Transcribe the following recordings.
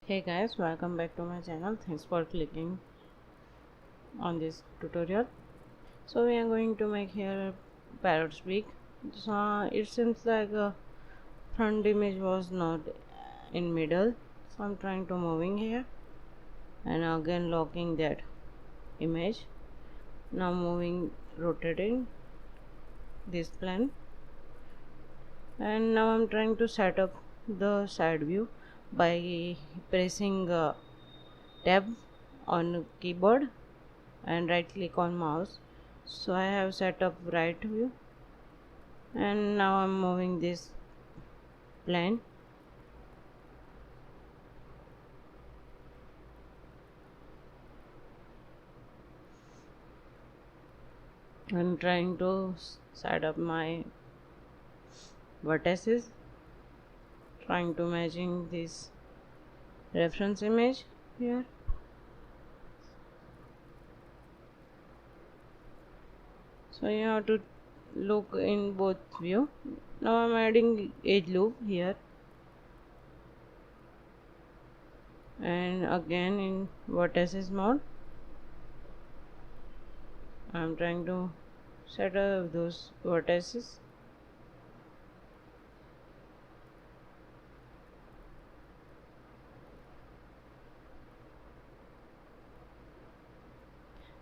Hey guys, welcome back to my channel. Thanks for clicking on this tutorial. So we are going to make here Parrot's beak. So it seems like a front image was not in middle, so I'm trying to moving here and again locking that image. Now moving, rotating this plane, and now I'm trying to set up the side view by pressing tab on keyboard and right click on mouse. So I have set up right view, and now I'm moving this plane and trying to set up my vertices, trying to matching this reference image here. So you have to look in both view. Now I'm adding edge loop here, and again in vertices mode I'm trying to set up those vertices.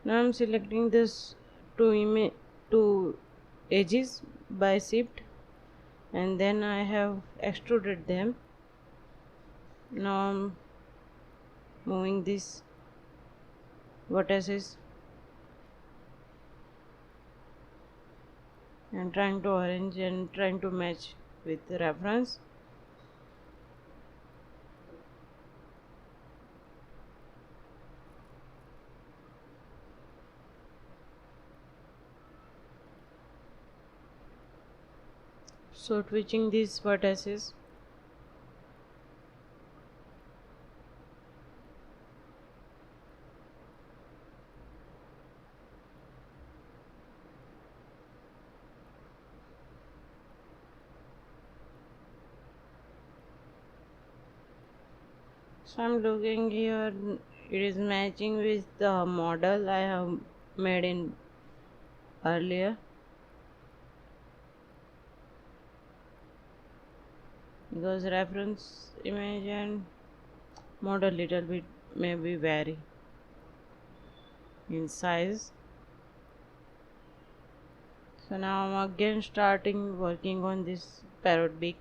Now I'm selecting this two edges by shift, and then I have extruded them. Now I'm moving these vertices and trying to arrange and trying to match with the reference. So twitching these vertices. So I'm looking here, it is matching with the model I have made in earlier, because reference image and model little bit maybe vary in size. So now I'm again starting working on this parrot beak.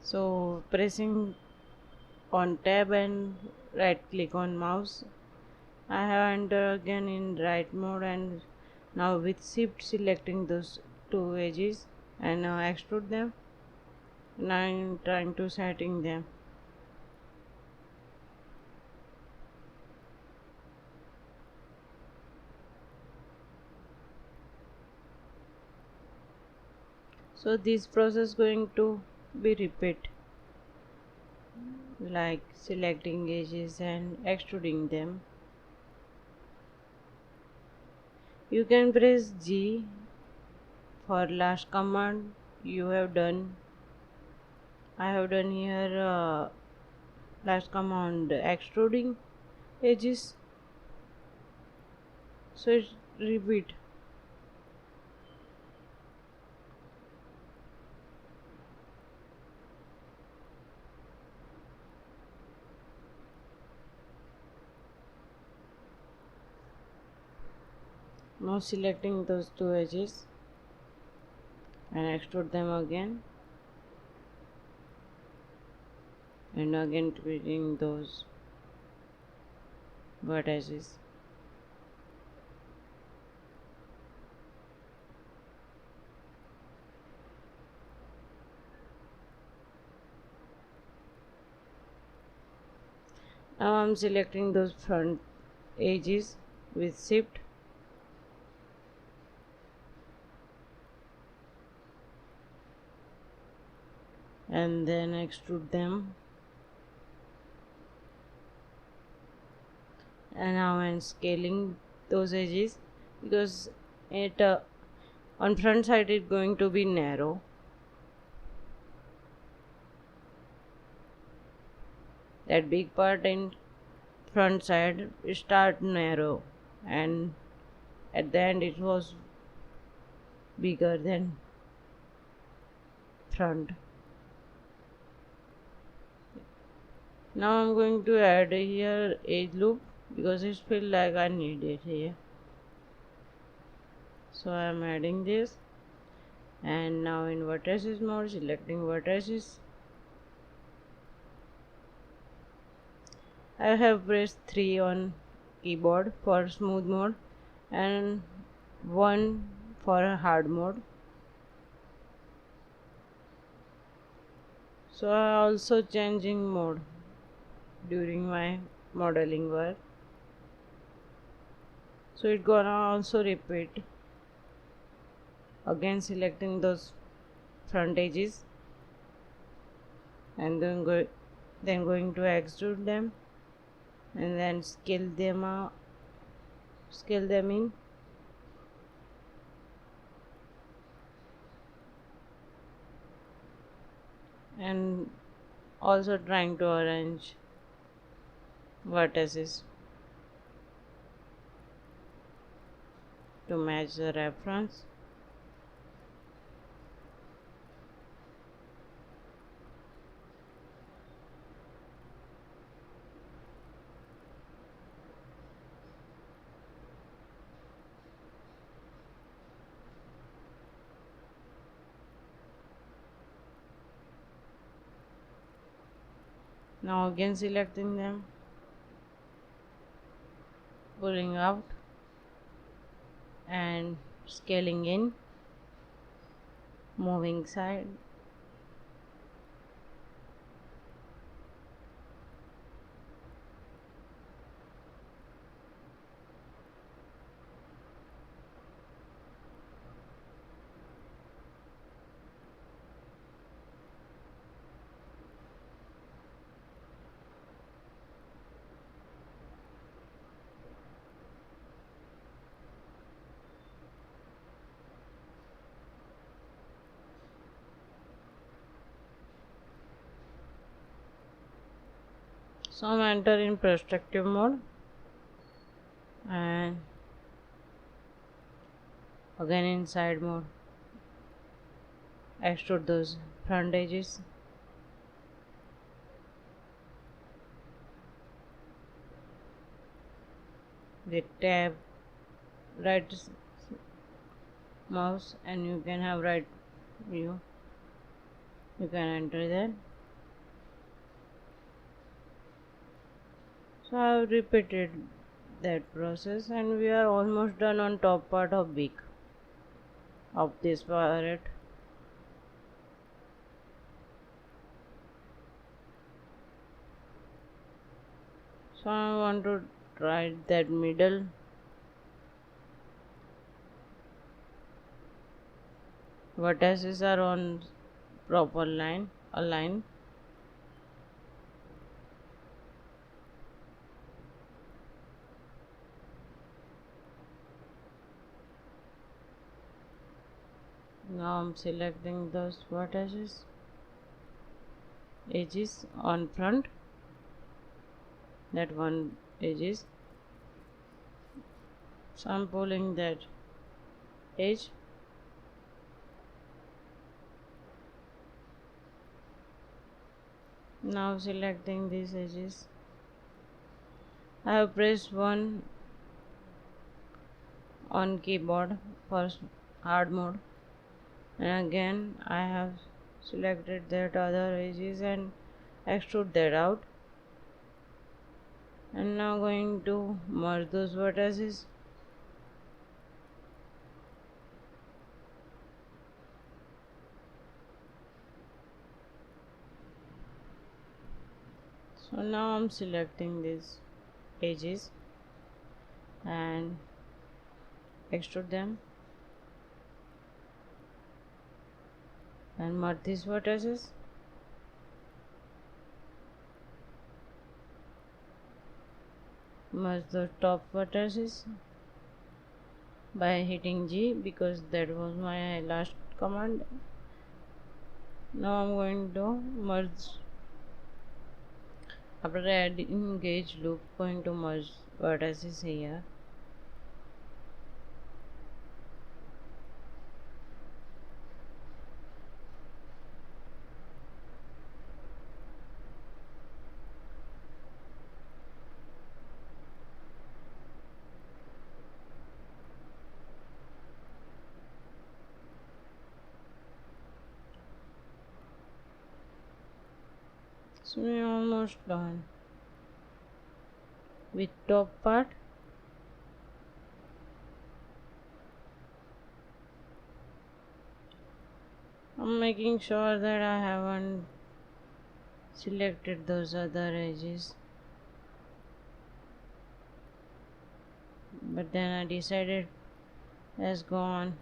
So pressing on tab and right click on mouse, I have entered again in right mode, and now with shift selecting those two edges and now extrude them. Now I'm trying to setting them. So this process going to be repeat, like selecting edges and extruding them. You can press G for last command you have done. I have done here last command extruding edges, so it repeat. Now selecting those two edges and extrude them again, and again tweaking those vertices. Now I'm selecting those front edges with shift and then extrude them, and now I'm scaling those edges because it on front side it's going to be narrow. That big part in front side start narrow, and at the end it was bigger than front. Now I'm going to add here edge loop because it feels like I need it here. So I'm adding this, and now in vertices mode, selecting vertices. I have pressed 3 on keyboard for smooth mode and 1 for hard mode. So I also changing mode during my modeling work. So it gonna also repeat, again selecting those front edges and then going to extrude them and then scale them in, and also trying to arrange vertices to match the reference. Now again selecting them, pulling out and scaling in, moving side. So I'm enter in perspective mode and again in side mode, extrude those front edges. With tab right mouse and you can have right view, you can enter that. So I have repeated that process and we are almost done on top part of beak of this parrot. So I want to try that middle. Vertices are on proper line, align. Now I'm selecting those vertices, edges on front, that one edges. So I'm pulling that edge. Now selecting these edges. I have pressed 1 on keyboard for hard mode, and again I have selected that other edges and extrude that out, and now going to merge those vertices. So now I'm selecting these edges and extrude them and merge these vertices. Merge the top vertices by hitting G because that was my last command. Now I'm going to merge. After adding gauge loop, going to merge vertices here. So we're almost done with top part. I'm making sure that I haven't selected those other edges, but then I decided let's go on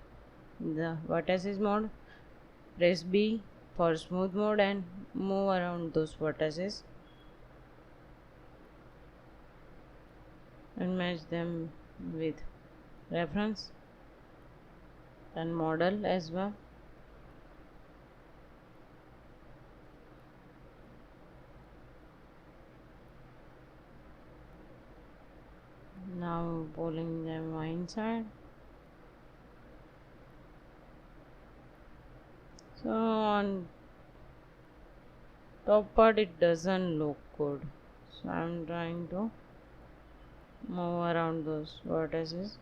the vertices mode, press B for smooth mode and move around those vertices and match them with reference and model as well. Now pulling them inside. So on top part it doesn't look good, so I'm trying to move around those vertices.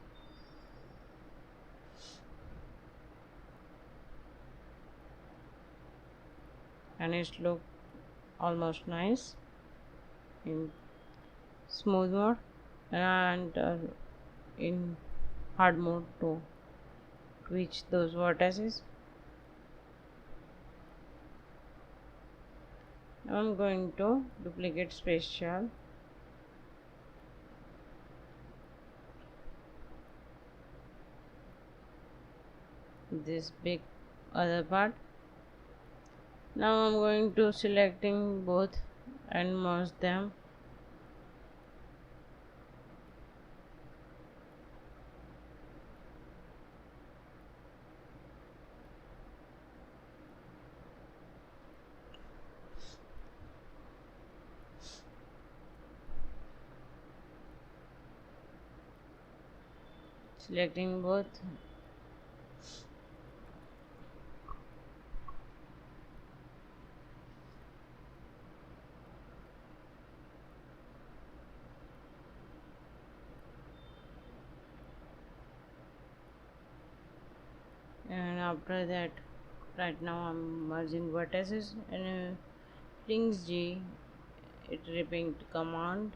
And it look almost nice in smooth mode and in hard mode to reach those vertices. I'm going to duplicate spatial this big other part. Now I'm going to selecting both and merge them. Selecting both. And after that, right now I'm merging vertices and rings G, it repeat command.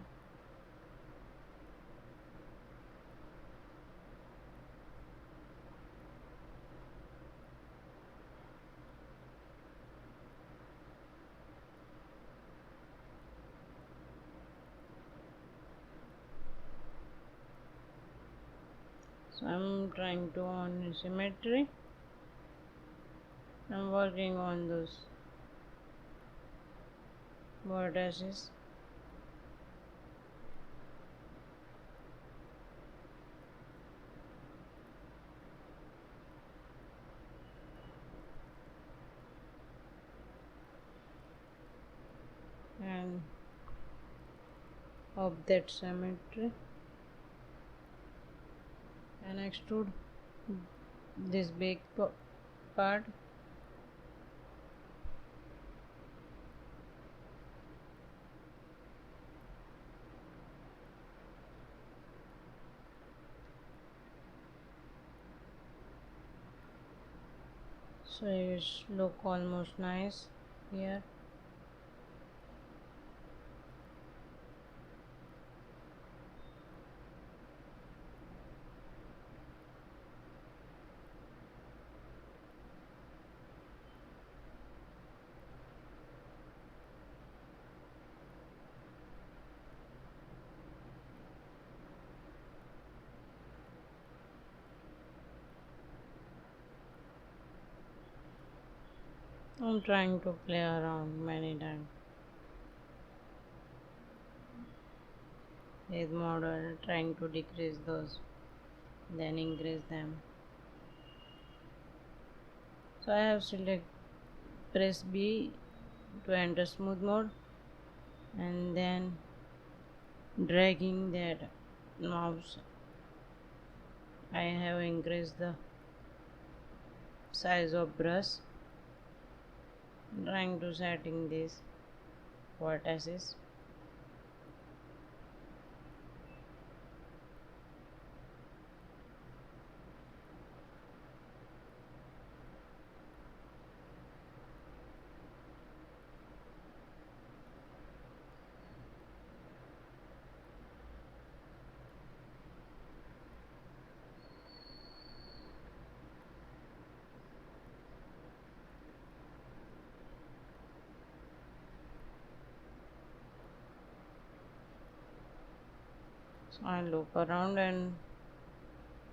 So I'm trying to on symmetry. I'm working on those vertices. And of that symmetry and extrude this big part. So it look almost nice here. I'm trying to play around many times with model, trying to decrease those then increase them. So I have press B to enter smooth mode, and then dragging that mouse I have increased the size of brush, trying to setting these vertices. So I look around, and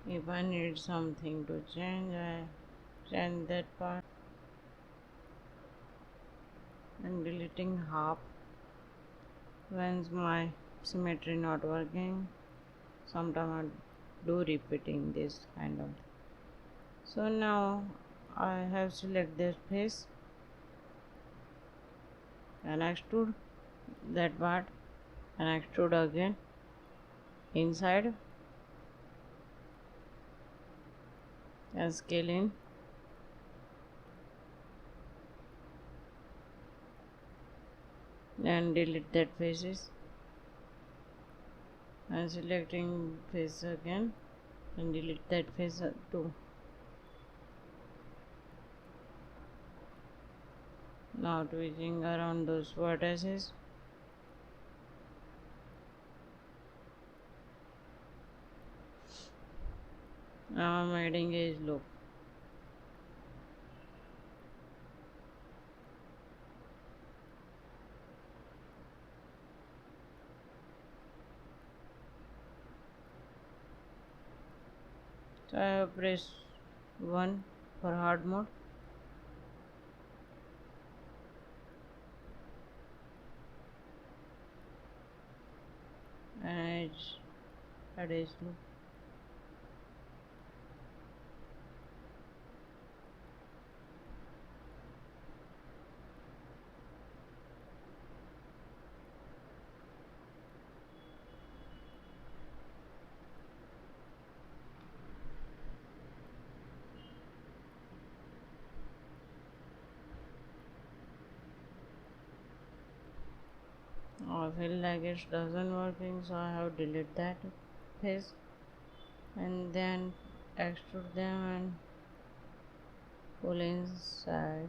if I need something to change, I change that part, and deleting half when my symmetry not working. Sometimes I do repeating this kind of. So now I have select this face and extrude that part, and extrude again inside and scale in, and delete that faces, and selecting face again and delete that face too. Now tweezing around those vertices. Now I'm adding edge loop. So I have pressed 1 for hard mode, and add edge loop. I feel like it doesn't working, so I have delete that face, and then extrude them and pull inside.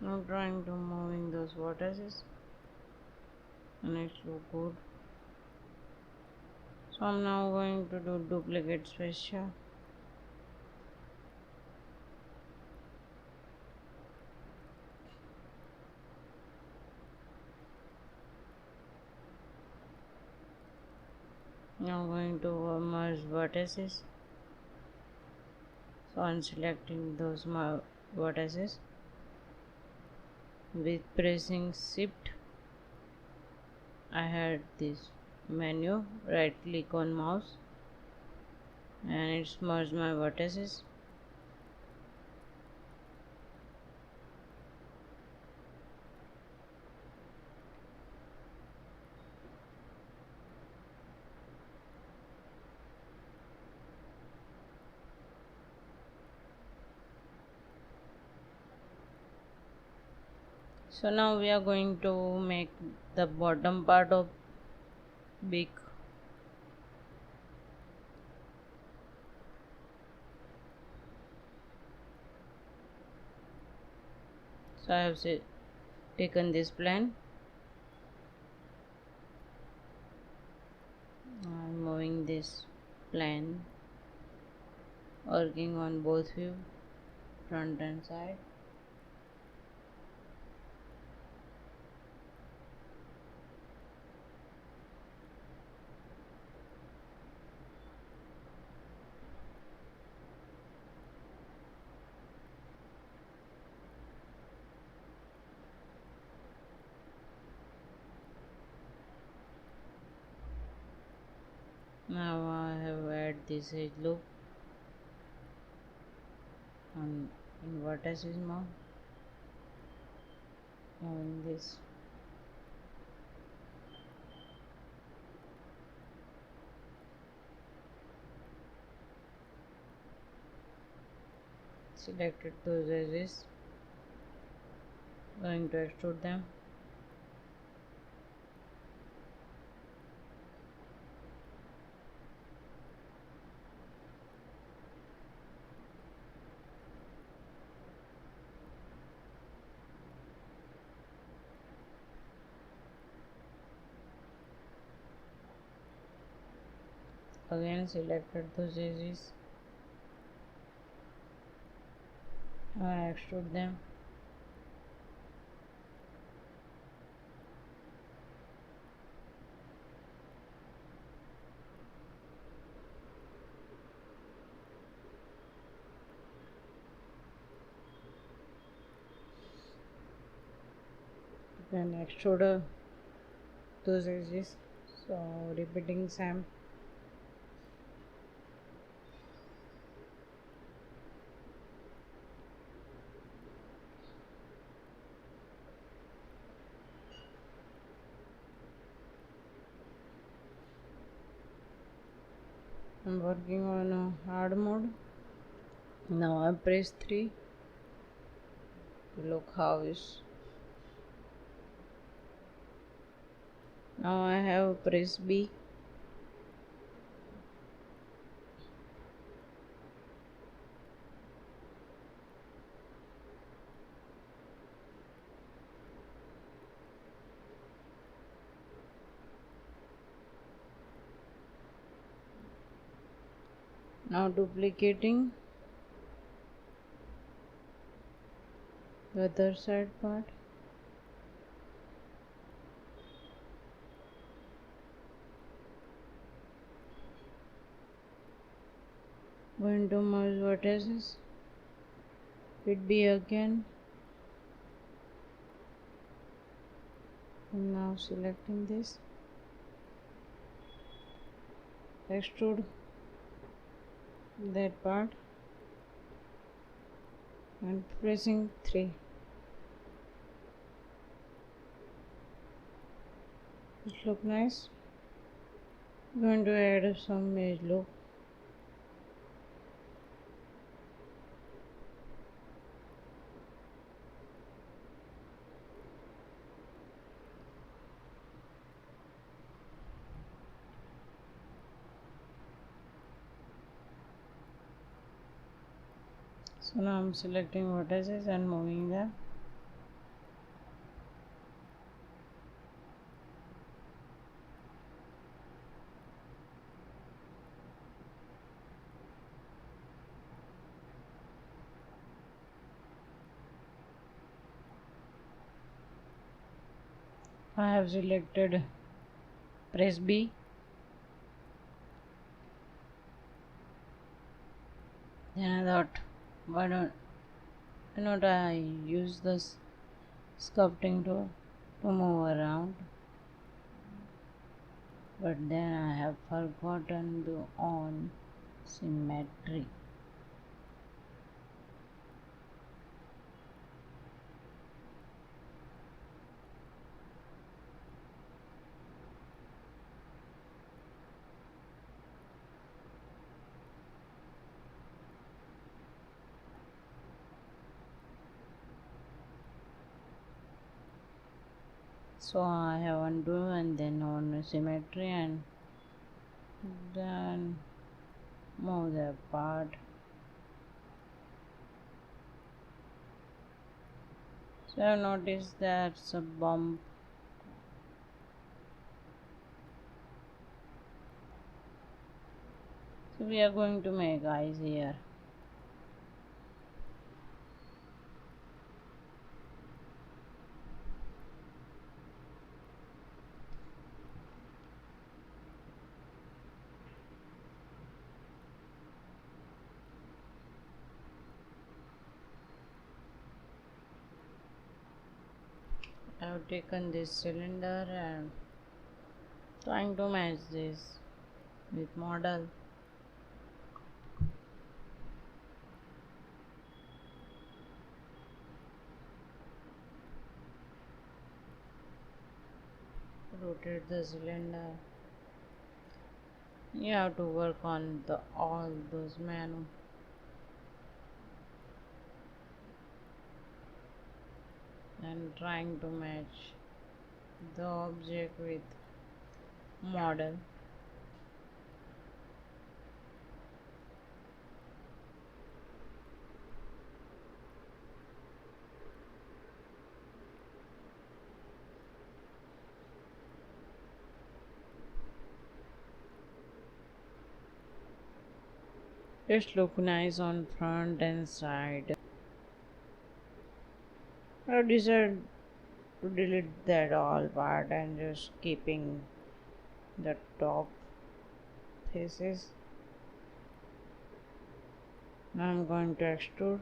Now trying to moving those vertices, and it look good. So I'm now going to do duplicate fascia. Now going to merge vertices. So I'm selecting those vertices with pressing shift. I had this menu, right click on mouse, and it's merged my vertices. So now we are going to make the bottom part of beak. So I have taken this plan. I'm moving this plan, working on both view, front and side. Now I have add this edge loop on in vertices mode. Moving this. Selected those edges. Going to extrude them. Again selected those edges. I extrude them. Then extrude those edges. So repeating same. I'm working on a hard mode. Now I press 3. Look how is. Now I have press B. Now duplicating the other side part. Going to merge vertices. Hit B again. And now selecting this. Extrude that part and pressing 3. It look nice. Going to add some edge loop. So now I'm selecting vertices and moving them. I have selected press B. Then I thought, why not I use this sculpting tool to move around, but then I have forgotten to on symmetry. So I have undo and then on symmetry and then move the part. So I have noticed that's a bump. So we are going to make eyes here. I have taken this cylinder and trying to match this with model. rotate the cylinder. You have to work on the all those menu and trying to match the object with model. It look nice on front and side. I decided to delete that all part and just keeping the top faces. Now I'm going to extrude.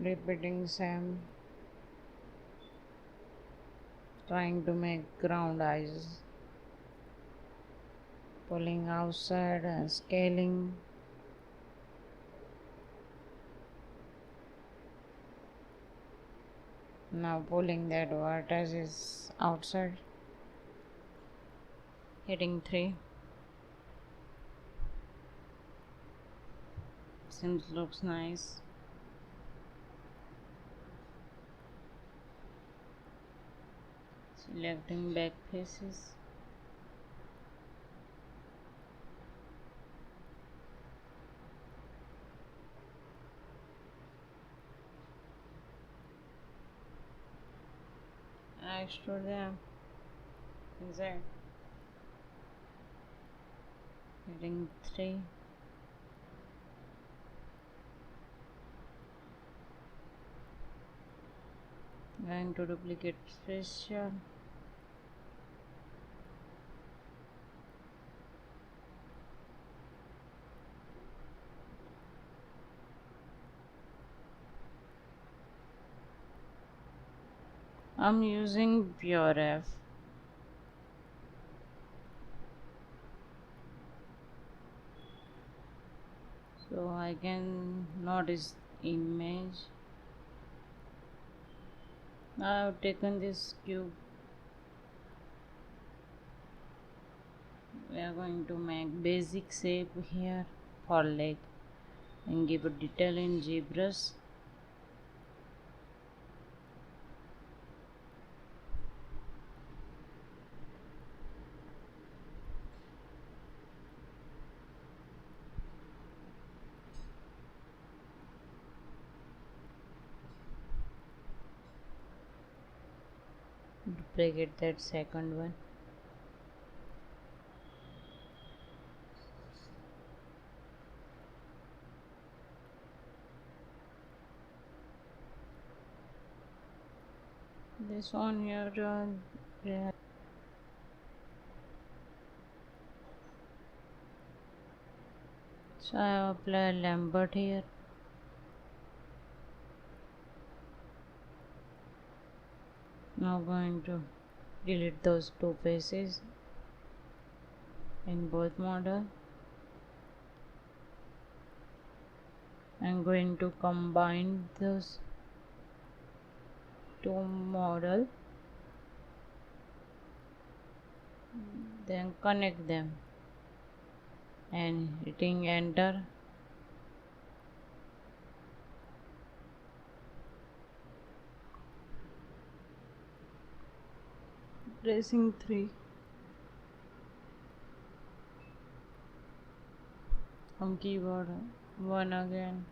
Repeating same, trying to make ground eyes, pulling outside and scaling. Now pulling that vertices outside, hitting 3. Seems looks nice. Selecting back faces. I extrude them inside. Hitting 3. Going to duplicate special. I'm using Pure F. So I can notice image. Now I've taken this cube. We are going to make basic shape here for leg and give a detail in ZBrush. Duplicate that second one. This one here, yeah. So I apply Lambert here. Now going to delete those 2 faces in both model. I'm going to combine those 2 model, then connect them and hitting enter. Pressing 3. On keyboard 1 again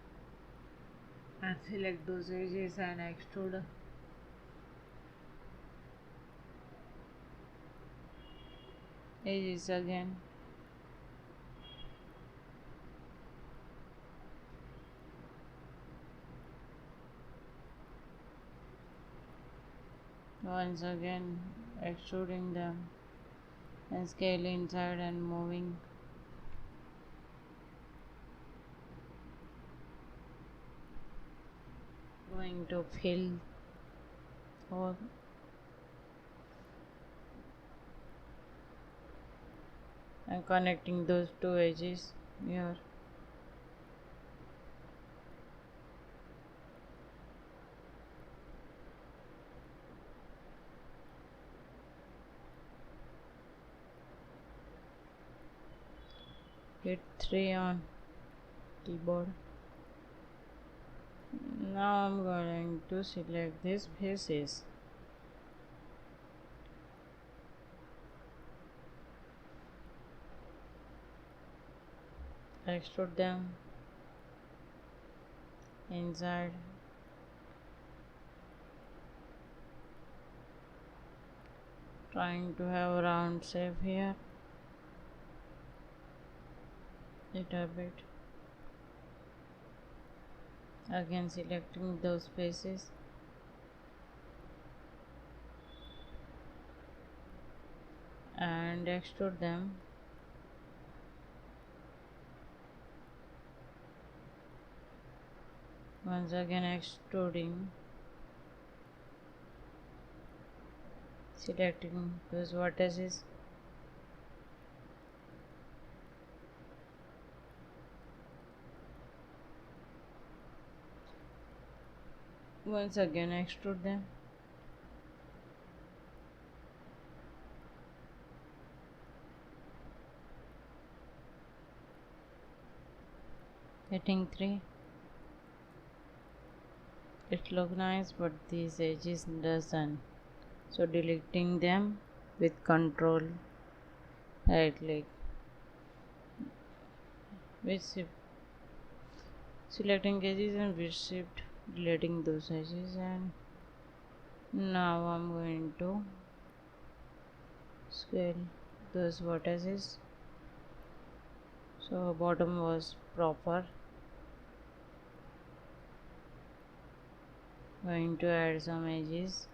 and select those edges and extrude. Edges again. Once again extruding them and scale inside and moving. Going to fill all and connecting those 2 edges here. hit 3 on keyboard. Now I'm going to select these faces. Extrude them inside. Trying to have a round shape here. Little bit. Again selecting those faces. And extrude them. Once again extruding. Selecting those vertices. Once again extrude them. Hitting 3. It looks nice, but these edges doesn't. So deleting them with control right click. With shift, selecting edges and with shift deleting those edges. And now I'm going to scale those vertices. So bottom was proper. Going to add some edges.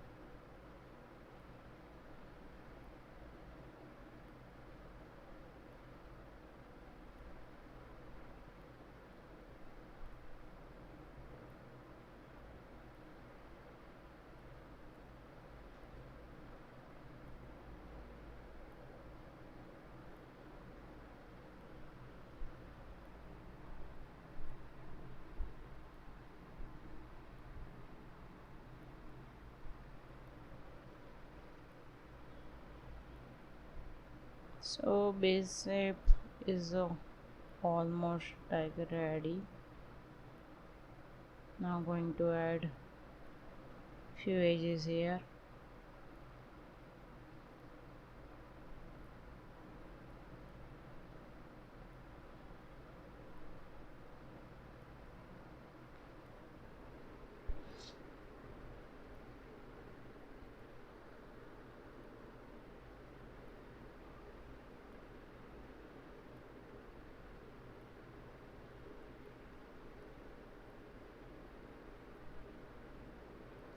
So base shape is almost like ready. Now going to add few edges here.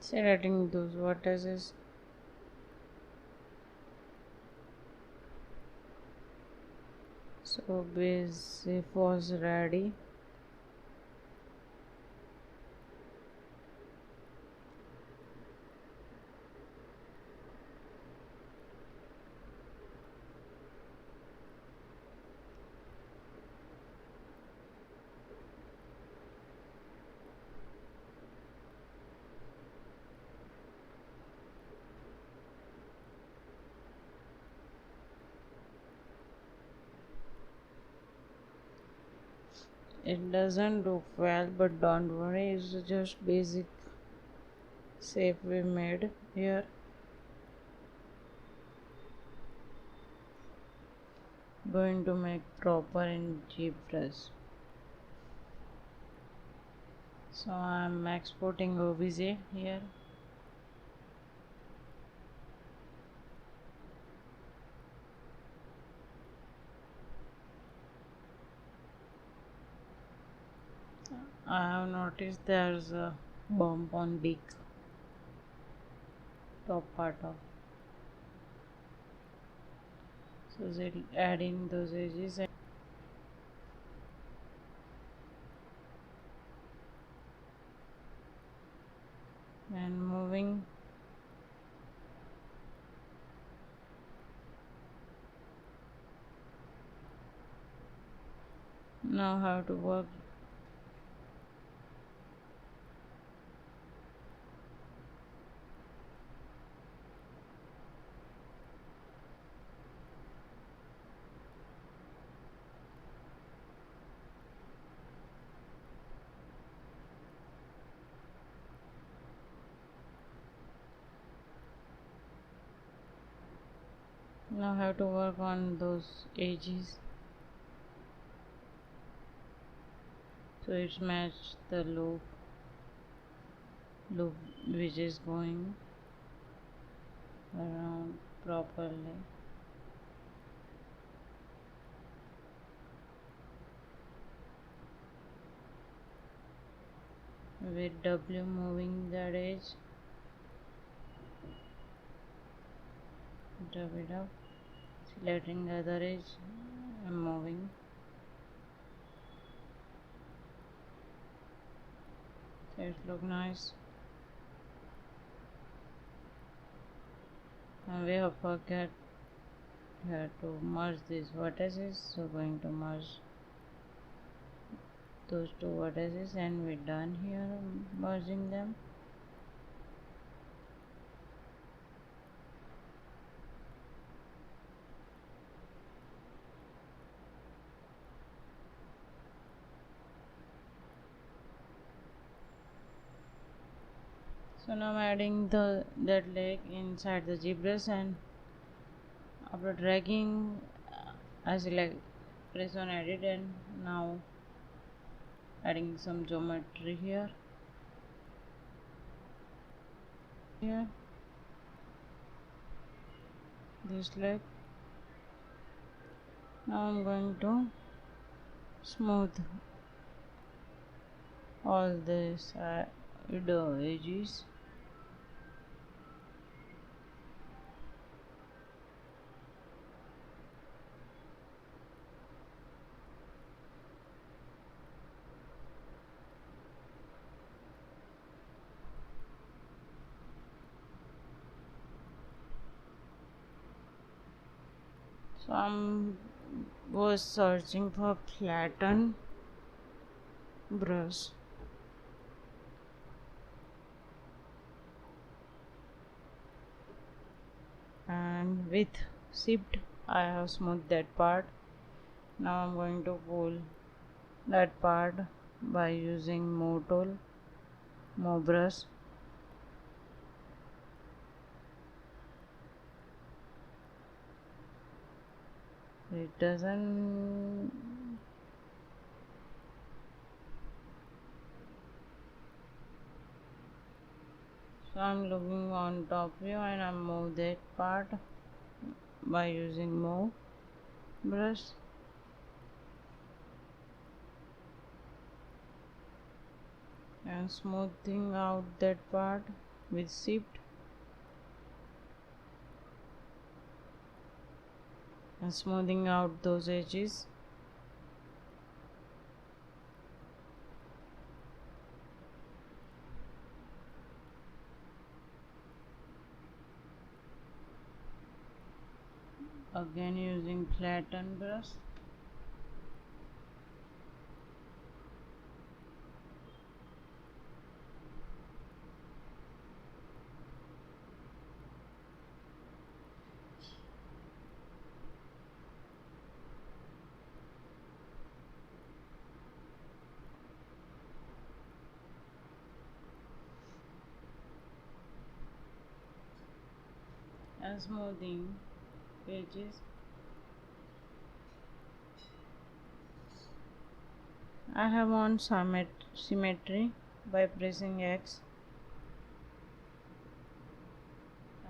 Selecting those vertices. So base shape was ready. It doesn't look well, but don't worry, it's just basic shape we made here. Going to make proper in GBrush. So I'm exporting OBJ here. I have noticed there's a bump on beak, top part of. So adding those edges and moving. Now how to work. Now I have to work on those edges so it's matched the loop which is going around properly. With W moving that edge, drop it up, selecting the other edge and moving. So it look nice. And we have forget here to merge these vertices, so going to merge those two vertices and we're done here merging them. So now I'm adding that leg inside the ZBrush, and after dragging I select press on edit, and now adding some geometry here. This leg. Now I'm going to smooth all this edges. So was searching for flatten brush, and with shift I have smoothed that part. Now I'm going to pull that part by using move tool, move brush. It doesn't so I'm looking on top view and I move that part by using move brush. And smoothing out that part with shift and smoothing out those edges. Again using flatten brush. And smoothing edges. I have on symmetry by pressing X,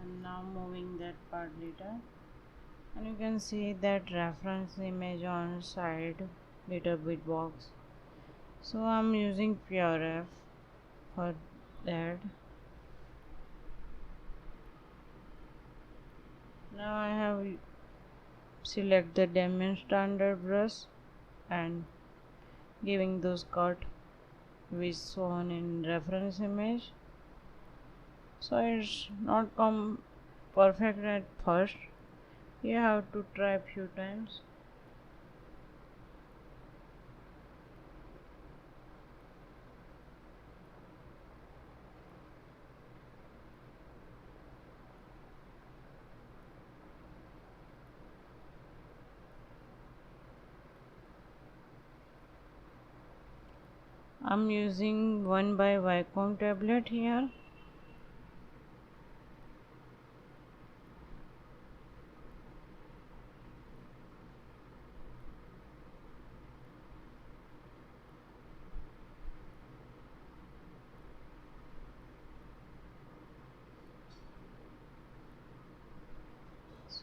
and now moving that part little, and you can see that reference image on side little bit box. So I'm using Parrot for that. Now I have select the diamond standard brush and giving those cut which shown in reference image. So it's not come perfect at first, you have to try few times. I'm using 1 by Wacom tablet here.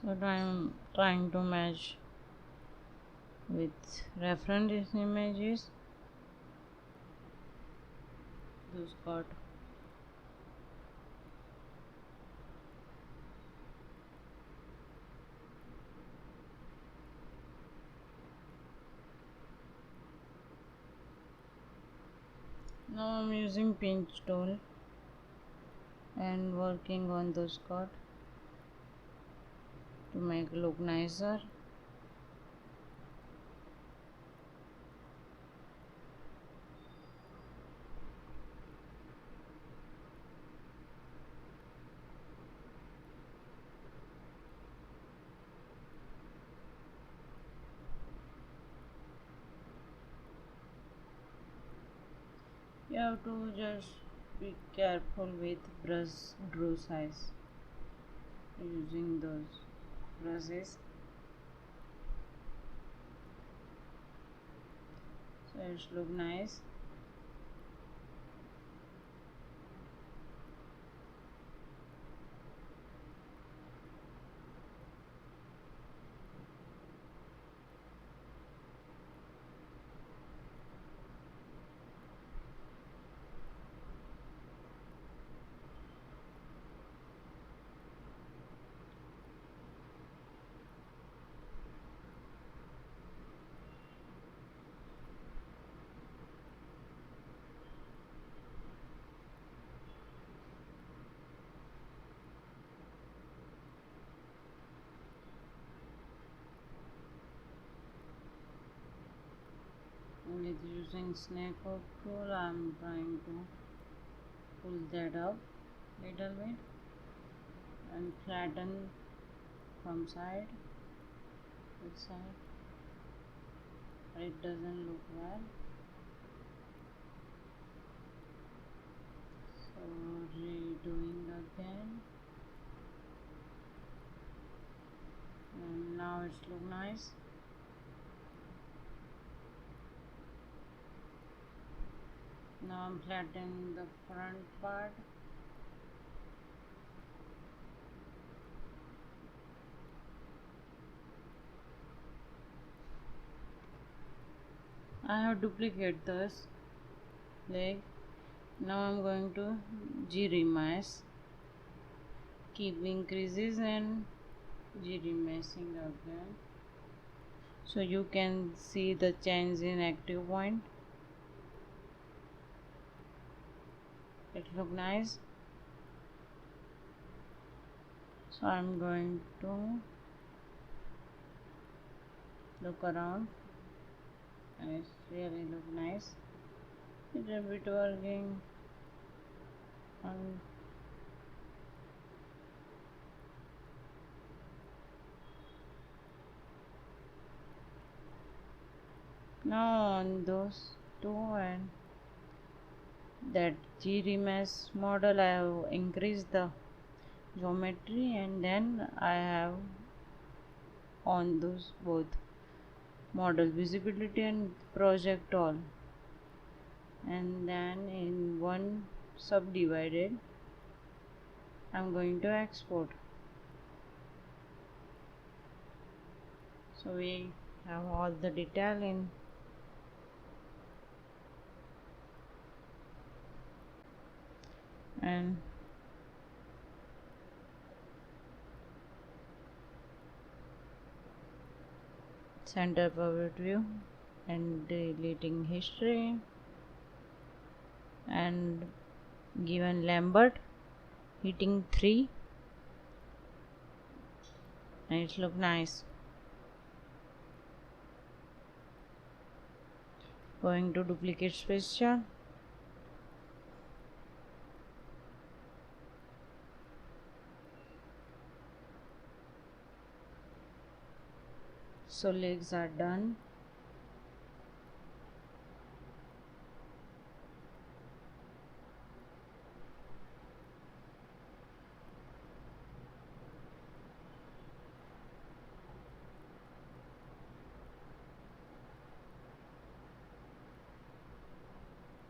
So I'm trying to match with reference images. Those got now I'm using pinch tool and working on those cut to make look nicer. You have to just be careful with brush draw size using those brushes. So it's look nice. With using snake hook tool, I'm trying to pull that up little bit and flatten from side this side, but it doesn't look well. So redoing again, and now it's look nice. Now I'm flattening the front part. I have duplicate this leg. Now I'm going to G-remask, keep increases and G-remasking again, so you can see the change in active point. It look nice. So I'm going to look around and it's really look nice. It's a bit working on now on those two, and that G-remask model I have increased the geometry, and then I have on those both model visibility and project all, and then in one subdivided I'm going to export. So we have all the detail in. And center pivot view and deleting history and given Lambert hitting 3, and it look nice. Going to duplicate spacer, so legs are done.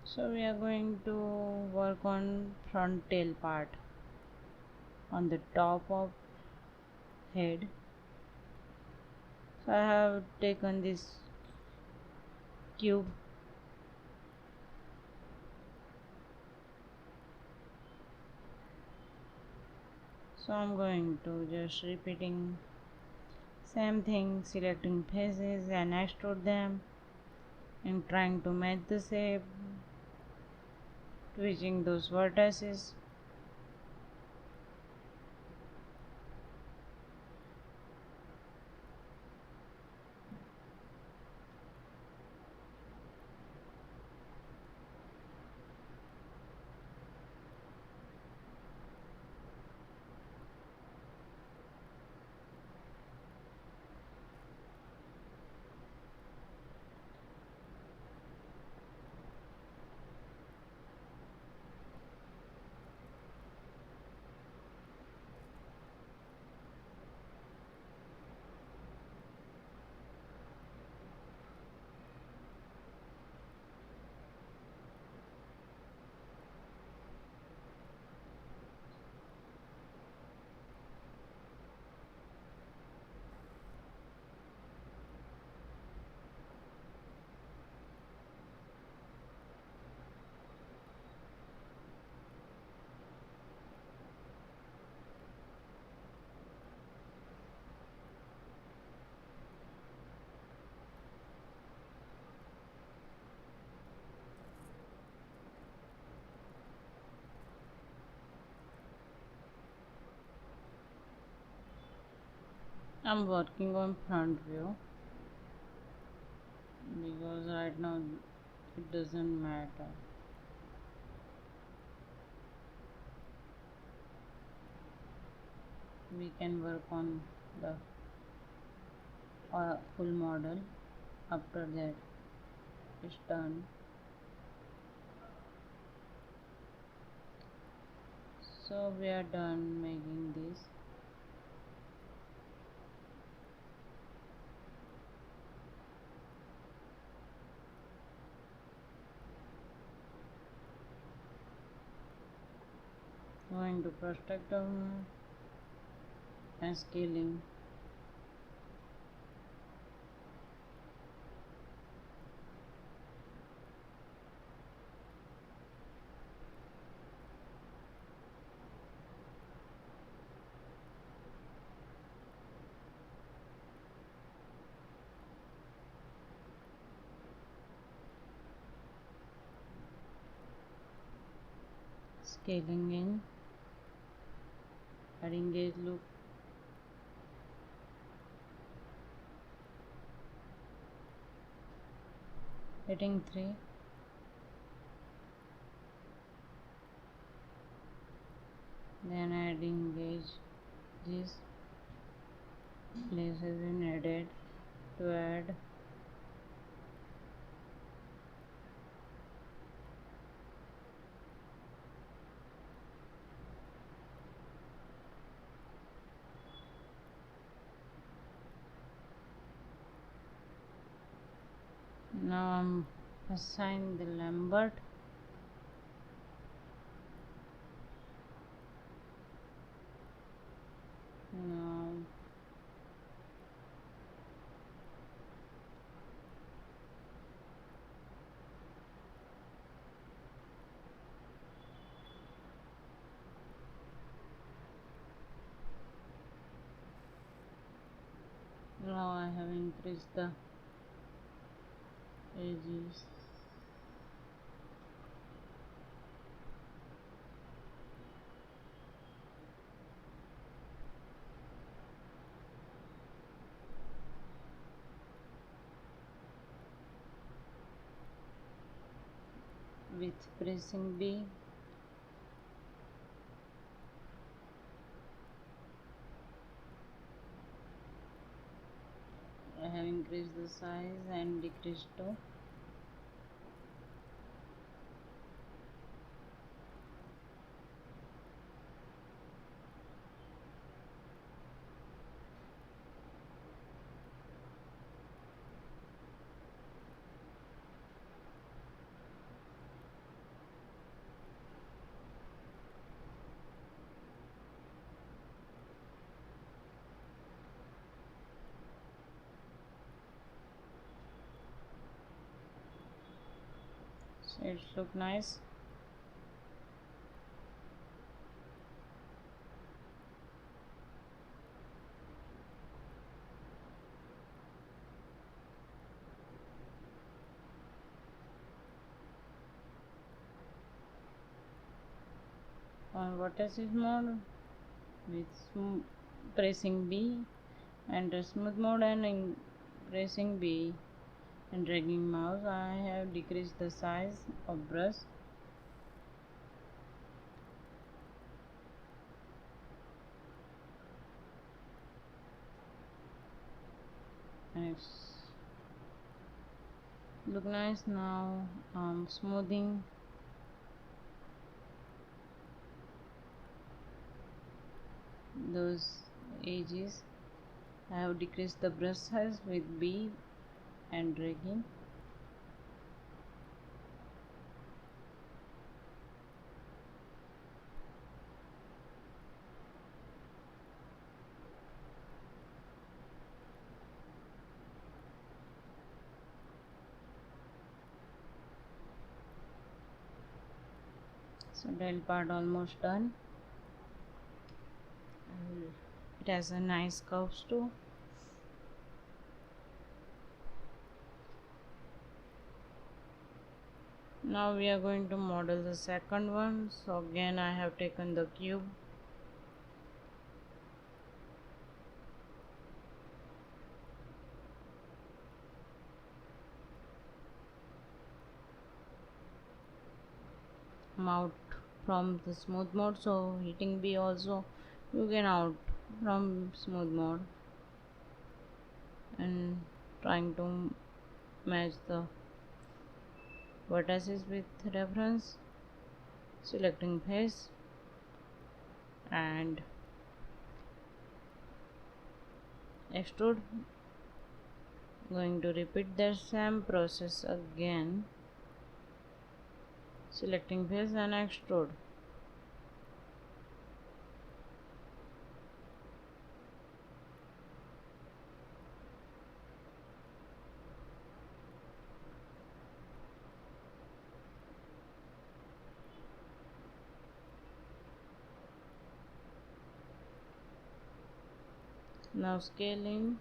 So we are going to work on front tail part on the top of head. I have taken this cube, so I'm going to just repeating same thing, selecting faces and extrude them and trying to match the shape, twitching those vertices. I'm working on front view because right now it doesn't matter. We can work on the full model after that is done. So we are done making this. Going to perspective and scaling. Scaling in, adding gauge loop, hitting 3, then adding gauges, places in edit to add now I'm assign the Lambert. Now I have increased the edges. With pressing B, I have increased the size and decreased to It look nice. On vertices mode with pressing B, and smooth mode and pressing B and dragging mouse, I have decreased the size of brush. And it's look nice. Now smoothing those edges. I have decreased the brush size with B and dragging. So del part almost done. It has a nice curves too. Now we are going to model the second one. So again I have taken the cube, out from the smooth mode, so hitting B also you can out from smooth mode and trying to match the vertices with reference, selecting face and extrude. Going to repeat the same process again, selecting face and extrude. Now scaling.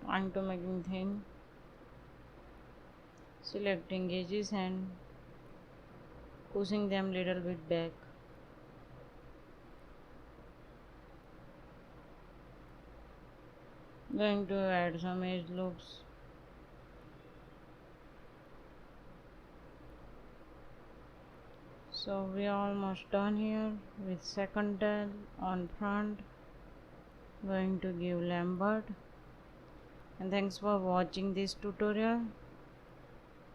Trying to making thin, selecting edges and pushing them little bit back. Going to add some edge loops. So we are almost done here with second tail on front. Going to give Lambert. And thanks for watching this tutorial.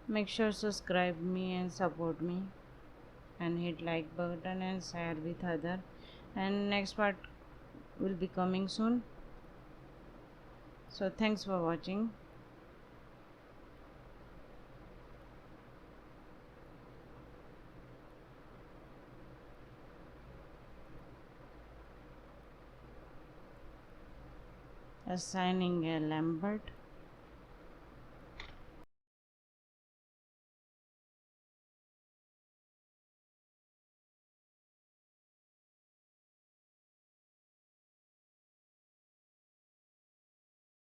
Make sure subscribe me and support me, and hit like button and share with other, and next part will be coming soon. So thanks for watching. Assigning a Lambert.